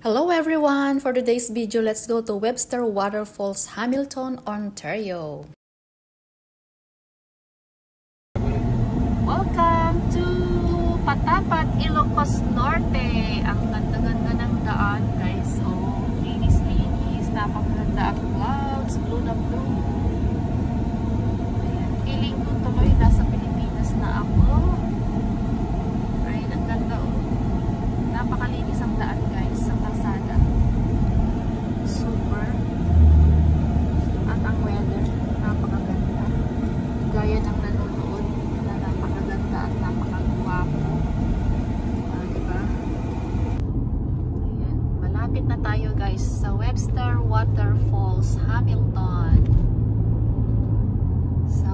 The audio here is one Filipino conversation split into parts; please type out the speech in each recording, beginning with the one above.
Hello everyone! For today's video, let's go to Webster Waterfalls, Hamilton, Ontario. Welcome to Patapat, Ilocos Norte. Ang ganda-ganda ng daan, guys. Oh, linis-linis. Napakaganda ang clouds. Blue na blue. Ayan. Feeling ko tuloy nasa Pilipinas na ako. Right, ang ganda oh. Napakalinis ang daan, guys, sa kalsada. Super. At ang weather, napakaganda. Gaya ng nanonood na napakaganda at napakagwapo. Diba? Ayan. Malapit na tayo, guys, sa Webster Waterfalls, Hamilton. So,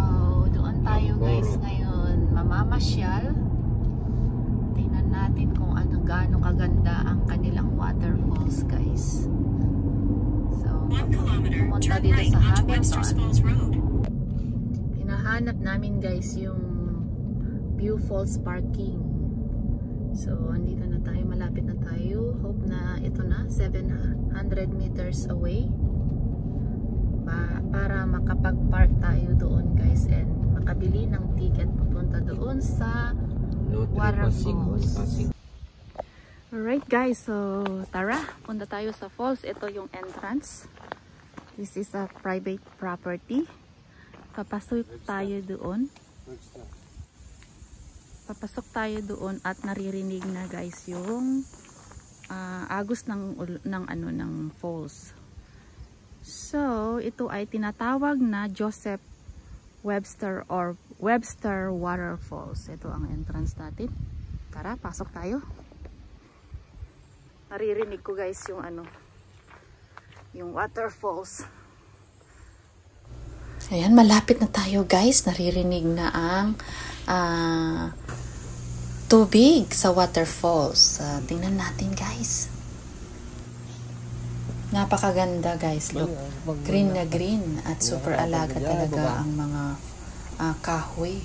doon tayo, guys, ngayon mamamasyal. Tingnan natin kung gaano kaganda ang kanilang waterfalls, guys. So, pumunta dito sa Hamilton. Hinahanap namin, guys, yung View Falls parking. So, andito na tayo, malapit na tayo. Hope na ito na, 700 meters away. Para makapag-park tayo doon, guys, and makabili ng ticket papunta doon sa waterfalls. Alright, guys, so tara, punta tayo sa falls. Ito yung entrance. This is a private property. Papasok tayo doon. At naririnig na, guys, yung agos ng falls. So ito ay tinatawag na Joseph Webster or Webster Waterfalls. Ito ang entrance natin. Tara, pasok tayo. Naririnig ko, guys, yung yung waterfalls. Ayan, malapit na tayo, guys. Naririnig na ang tubig sa waterfalls. Tingnan natin, guys. Napakaganda, guys. Look, green na green at super alaga talaga ang mga kahoy.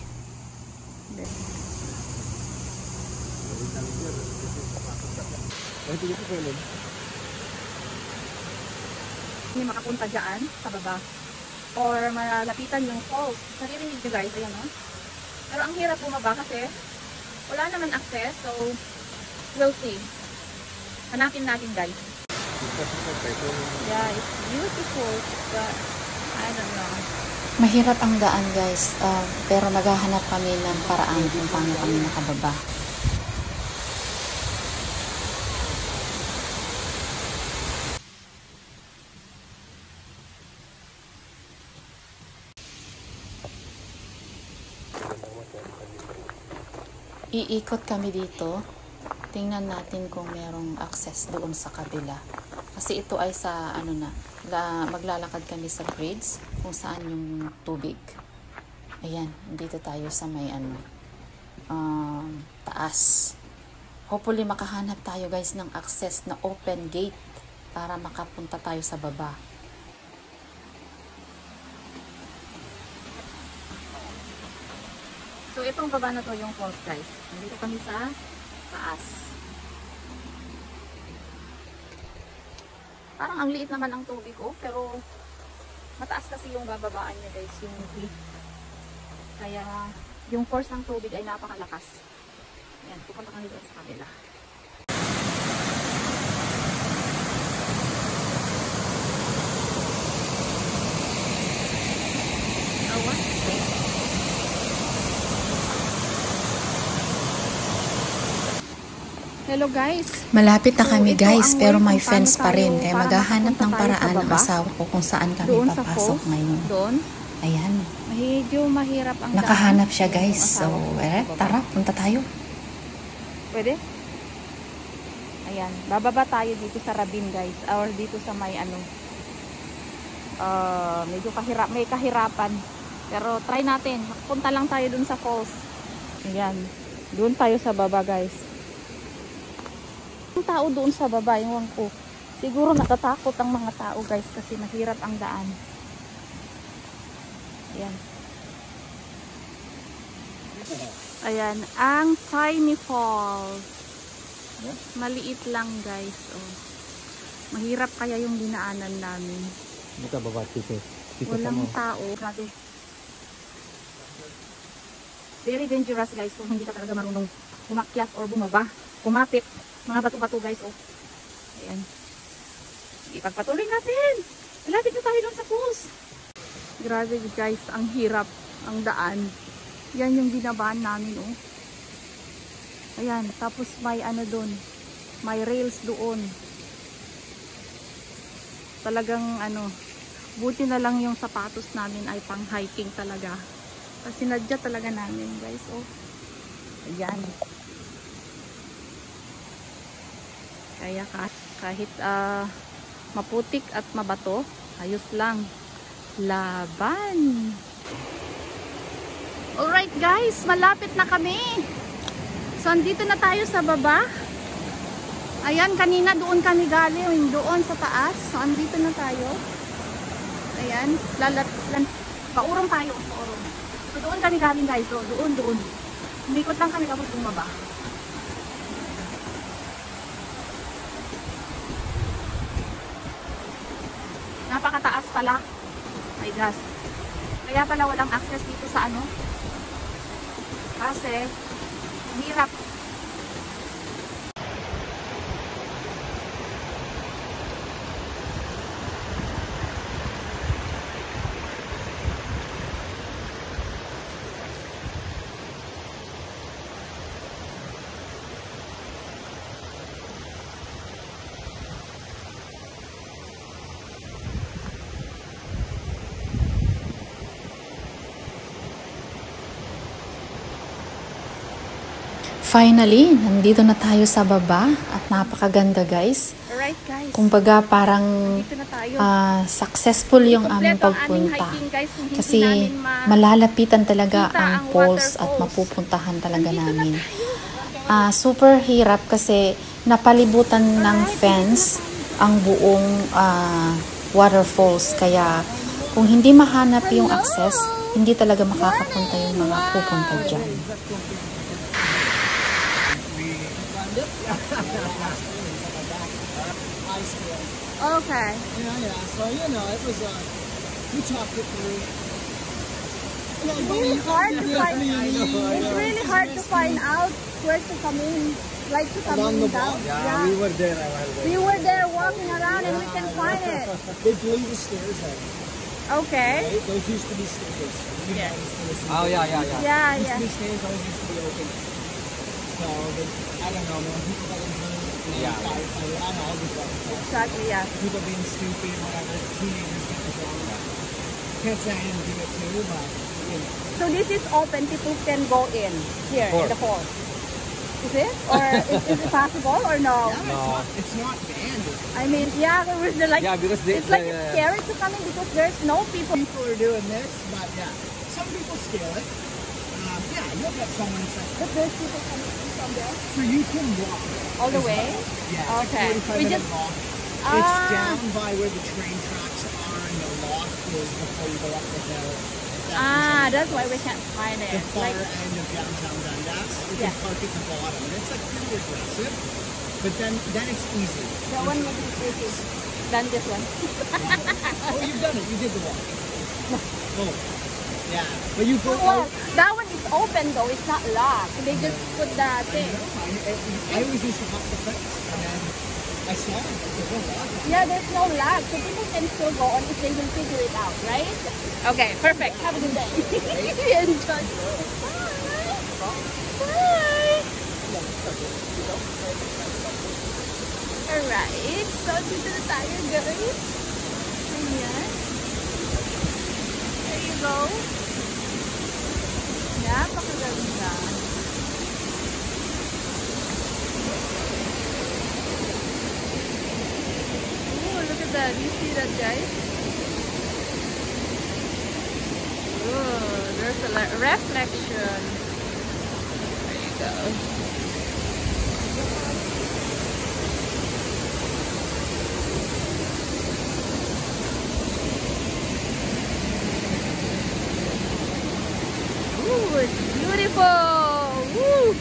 Hindi makapunta dyan sa baba or malapitan yung falls. Naririnig nyo, guys, ayan, no? Pero ang hirap bumaba kasi wala naman access, so we'll see. Hanapin natin, guys. Yeah, it's beautiful, but I don't know. Mahirap ang daan, guys, pero naghahanap kami ng paraan kung paano kami nakababa. Iikot kami dito. Tingnan natin kung merong access doon sa kabila. Kasi ito ay sa maglalakad kami sa bridge kung saan yung tubig. Ayan, dito tayo sa may taas. Hopefully makahanap tayo, guys, ng access na open gate para makapunta tayo sa baba. So, itong baba na to yung falls, guys. Nandito kami sa taas. Parang ang liit naman ang tubig, oh. Pero, mataas kasi yung bababaan niya, guys. Yung cliff. Kaya, yung force ng tubig ay napakalakas. Ayan, pupunta kami doon sa kabila. Hello, guys. Malapit na kami, guys, pero may fence pa rin. Kaya maghahanap ng paraan ang asawa ko kung saan kami papasok ngayon. Doon. Ayan. Medyo mahirap ang nakahanap siya, guys. So, tara, punta tayo. Pwede? Ayan. Bababa tayo dito sa Rabin, guys. Or dito sa may medyo may kahirapan. Pero try natin. Punta lang tayo dun sa falls. Ayan. Doon tayo sa baba, guys. Ang tao doon sa baba, yung ko. Siguro natatakot ang mga tao, guys, kasi mahirap ang daan. Ayan. Ayan, ang Tiny Falls. Maliit lang, guys. Oh. Mahirap kaya yung dinaanan namin. Buka baba tito. Walang tao. Grabe. Very dangerous guys kung hindi ka talaga marunong umakyat or bumaba. Kumapit. Mga bato-bato guys. Oh. Ayan. Ipagpatuloy natin. Malapit na tayo lang sa falls. Grabe guys. Ang hirap. Ang daan. Yan yung binabaan namin. Oh. Ayan. Tapos may ano doon. May rails doon. Talagang ano. Buti na lang yung sapatos namin ay pang hiking talaga. Kasi sinadya talaga namin guys. Oh. Ayan. Kaya kahit maputik at mabato, ayos lang. Laban. Alright guys, malapit na kami. So andito na tayo sa baba. Ayan, kanina doon kami galing, doon sa taas. So andito na tayo. Ayan, paurong tayo, paurong. So doon kami galing guys, so doon. Umikot lang kami tapos bumaba. Napakataas pala. My gosh. Kaya pala walang access dito sa ano. Kasi hirap. Finally, nandito na tayo sa baba at napakaganda guys. Alright guys. Kumbaga parang Dito na tayo. successful yung aming pagpunta. Kasi malalapitan talaga ang falls at mapupuntahan talaga namin. Super hirap kasi napalibutan ng fence ang buong waterfalls. Kaya kung hindi mahanap yung access, hindi talaga makakapunta yung mga pupunta dyan. Okay. Yeah. So, it was, we talked it through. It's really hard to find. It's really hard to find out where to come in, like to come in down. Yeah, we were there a while ago. We were there walking around and we can find it. They blew the stairs out. Okay. Right? Those used to be stairs. Yeah. Oh yeah. Yeah. These stairs always used to be open. So, I don't know, man. People got injured. Yeah. I don't know, all this stuff. Exactly. Yeah. People being stupid, whatever. Teenagers get this wrong. Can't say I didn't do it too, but, So this is open. People can go in here in the falls. Is it? Or is it possible or no? Yeah, it's not banned. I mean, yeah, because it's like it's scary to come in because there's no people. People are doing this, but yeah, some people scale it. Yeah, you'll get someone inside. But there's people coming in from there So you can walk all the way. Yeah, Okay. It's a 45 We minute just walk. It's down by where the train tracks are and the lock is before you go up the hill. That's why we can't find The it. far Like, end of downtown Dundas. You Yeah. can park at the bottom. And it's like pretty aggressive. But then it's easy. that one will be easy than this one. Oh, you've done it. You did the walk. Oh. Yeah. But you go Well, out. that one is open though. It's not locked. They just put the thing. I always used to hop the fence. And then I saw it. There's no lock. Yeah, there's no lock, so people can still go on if they will figure it out, right? Okay, perfect. Have a good day. Enjoy. Bye. Alright, so dito na tayo guys. Ayan. There you go. Napakaganda. Oh, look at that. You see that, guys? Oh, there's a reflection. There you go. Ooh, it's beautiful. Woo!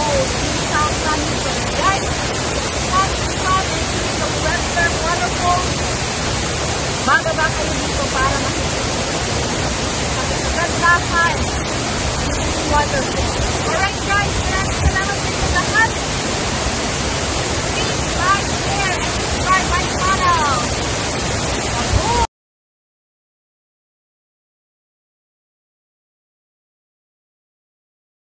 Falls in South Canyon. Guys, come see the Western Waterfalls. Bababa kayo dito para makikita ang kagandahan ng waterfall. Alright guys,